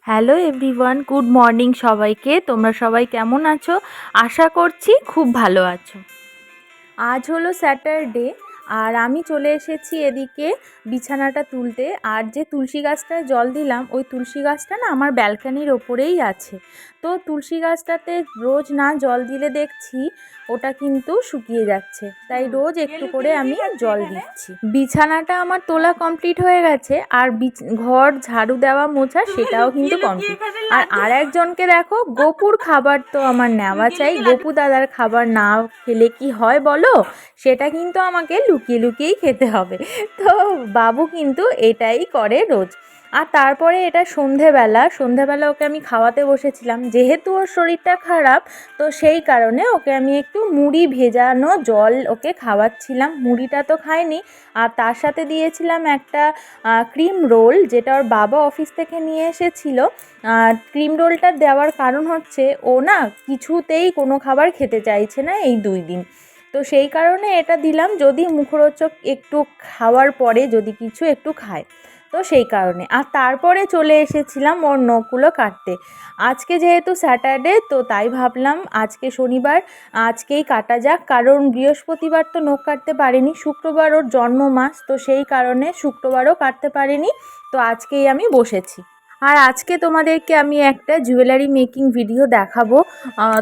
Hello everyone, good morning সবাইকে। তোমরা সবাই কেমন আছো? আশা করছি খুব ভালো আছো। আজ হলো স্যাটারডে আর আমি চলে এসেছি এদিকে বিছানাটা তুলতে। আর যে তুলসী গাছটায় জল দিলাম, ওই তুলসী গাছটা না আমার ব্যালকানির ওপরেই আছে। তো তুলসী গাছটাতে রোজ না জল দিলে দেখছি ওটা কিন্তু শুকিয়ে যাচ্ছে, তাই রোজ একটু করে আমি জল দিচ্ছি। বিছানাটা আমার তোলা কমপ্লিট হয়ে গেছে আর ঘর ঝাড়ু দেওয়া মোছা সেটাও কিন্তু কমপ্লিট। আর একজনকে দেখো, গপুর খাবার তো আমার নেওয়া চাই। গপু দাদার খাবার না খেলে কি হয় বলো? সেটা কিন্তু আমাকে লুকিয়ে লুকিয়েই খেতে হবে। তো বাবু কিন্তু এটাই করে রোজ। আর তারপরে এটা সন্ধেবেলা ওকে আমি খাওয়াতে বসেছিলাম। যেহেতু ওর শরীরটা খারাপ, তো সেই কারণে ওকে আমি একটু মুড়ি ভেজানো জল ওকে খাওয়াচ্ছিলাম। মুড়িটা তো খায়নি। আর তার সাথে দিয়েছিলাম একটা ক্রিম রোল, যেটা ওর বাবা অফিস থেকে নিয়ে এসেছিল। ক্রিম রোলটা দেওয়ার কারণ হচ্ছে ও না কিছুতেই কোনো খাবার খেতে চাইছে না এই 2 দিন। তো সেই কারণে এটা দিলাম, যদি মুখরোচক একটু খাওয়ার পরে যদি কিছু একটু খায়, তো সেই কারণে। আর তারপরে চলে এসেছিলাম ওর নখগুলো কাটতে। আজকে যেহেতু স্যাটারডে, তো তাই ভাবলাম আজকে শনিবার, আজকেই কাটা যাক। কারণ বৃহস্পতিবার তো নখ কাটতে পারিনি, শুক্রবার ওর জন্ম মাস, তো সেই কারণে শুক্রবারও কাটতে পারিনি। তো আজকেই আমি বসেছি। আর আজকে তোমাদেরকে আমি একটা জুয়েলারি মেকিং ভিডিও দেখাবো।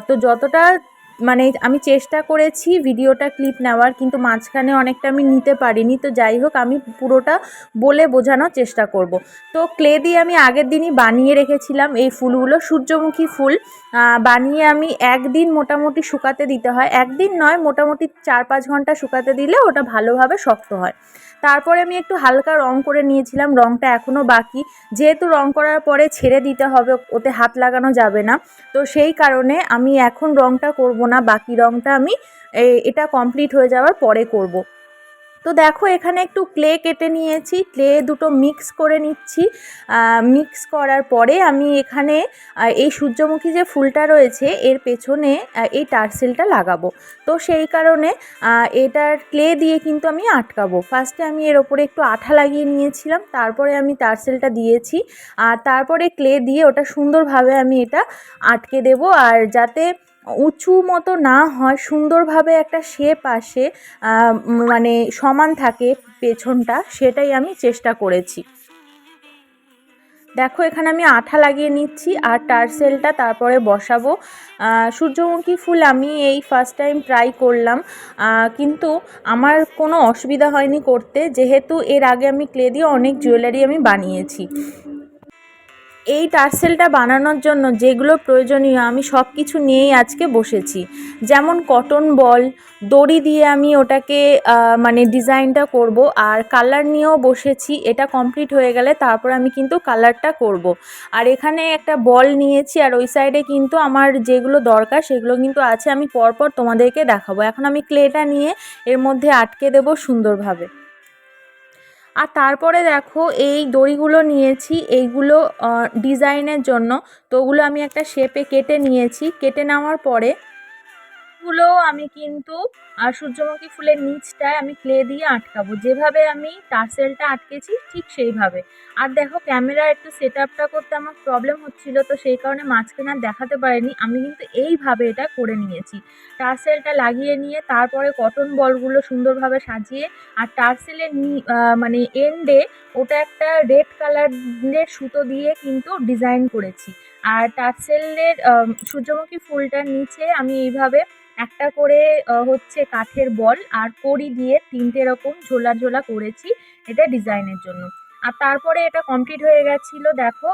তো যতটা আমি চেষ্টা করেছি ভিডিওটা ক্লিপ নেওয়ার, কিন্তু মাঝখানে অনেকটা আমি নিতে পারিনি। তো যাই হোক, আমি পুরোটা বলে বোঝানোর চেষ্টা করব। তো ক্লে দিয়ে আমি আগের দিনই বানিয়ে রেখেছিলাম এই ফুলগুলো, সূর্যমুখী ফুল। বানিয়ে আমি একদিন মোটামুটি শুকাতে দিতে হয়, একদিন নয় মোটামুটি 4-5 ঘন্টা শুকাতে দিলে ওটা ভালোভাবে শক্ত হয়। তারপরে আমি একটু হালকা রং করে নিয়েছিলাম, রংটা এখনও বাকি। যেহেতু রং করার পরে ছেড়ে দিতে হবে, ওতে হাত লাগানো যাবে না। তো সেই কারণে আমি এখন রংটা করব না, বাকি রংটা আমি এটা কমপ্লিট হয়ে যাওয়ার পরে করব। তো দেখো, এখানে একটু ক্লে কেটে নিয়েছি, ক্লে দুটো মিক্স করে নিচ্ছি। মিক্স করার পরে আমি এখানে এই সূর্যমুখী যে ফুলটা রয়েছে এর পেছনে এই টার্সেলটা লাগাবো। তো সেই কারণে এটার ক্লে দিয়ে কিন্তু আমি আটকাবো। ফার্স্টে আমি এর ওপরে একটু আঠা লাগিয়ে নিয়েছিলাম, তারপরে আমি টার্সেলটা দিয়েছি। আর তারপরে ক্লে দিয়ে ওটা সুন্দরভাবে আমি এটা আটকে দেবো। আর যাতে উঁচু মতো না হয়, সুন্দরভাবে একটা শেপ আসে, সমান থাকে পেছনটা, সেটাই আমি চেষ্টা করেছি। দেখো, এখানে আমি আঠা লাগিয়ে নিচ্ছি আর টার্সেলটা তারপরে বসাবো। সূর্যমুখী ফুল আমি এই ফার্স্ট টাইম ট্রাই করলাম, কিন্তু আমার কোনো অসুবিধা হয়নি করতে, যেহেতু এর আগে আমি ক্লে দিয়ে অনেক জুয়েলারি আমি বানিয়েছি। এই টার্সেলটা বানানোর জন্য যেগুলো প্রয়োজনীয় আমি সব কিছু নিয়েই আজকে বসেছি। যেমন কটন বল, দড়ি দিয়ে আমি ওটাকে ডিজাইনটা করব। আর কালার নিয়েও বসেছি, এটা কমপ্লিট হয়ে গেলে তারপর আমি কিন্তু কালারটা করব। আর এখানে একটা বল নিয়েছি, আর ওই সাইডে কিন্তু আমার যেগুলো দরকার সেগুলো কিন্তু আছে, আমি পরপর তোমাদেরকে দেখাবো। এখন আমি ক্লেটা নিয়ে এর মধ্যে আটকে দেব সুন্দরভাবে। আর তারপরে দেখো, এই দড়িগুলো নিয়েছি, এইগুলো ডিজাইনের জন্য। তো ওগুলো আমি একটা শেপে কেটে নিয়েছি। কেটে নেওয়ার পরে আমি কিন্তু সূর্যমুখী ফুলের নিচটায় আমি ক্লে দিয়ে আটকাবো, যেভাবে আমি টার্সেলটা আটকেছি ঠিক সেইভাবে। আর দেখো, ক্যামেরা একটু সেট আপটা করতে আমার প্রবলেম হচ্ছিল, তো সেই কারণে মাঝখানে আর দেখাতে পারিনি। আমি কিন্তু এইভাবে এটা করে নিয়েছি। টার্সেলটা লাগিয়ে নিয়ে তারপরে কটন বলগুলো সুন্দরভাবে সাজিয়ে, আর টার্সেলের এন্ডে ওটা একটা রেড কালারের সুতো দিয়ে কিন্তু ডিজাইন করেছি। আর টার্সেলের সূর্যমুখী ফুলটার নিচে আমি এইভাবে একটা করে কাঠের বল আর কড়ি দিয়ে 3টে এরকম ঝোলা ঝোলা করেছি, এটা ডিজাইনের জন্য। আর তারপরে এটা কমপ্লিট হয়ে গেছিলো। দেখো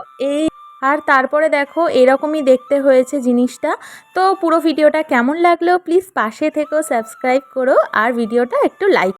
তারপরে দেখো এরকমই দেখতে হয়েছে জিনিসটা। তো পুরো ভিডিওটা কেমন লাগলো প্লিজ পাশে থেকেও সাবস্ক্রাইব করো, আর ভিডিওটা একটু লাইক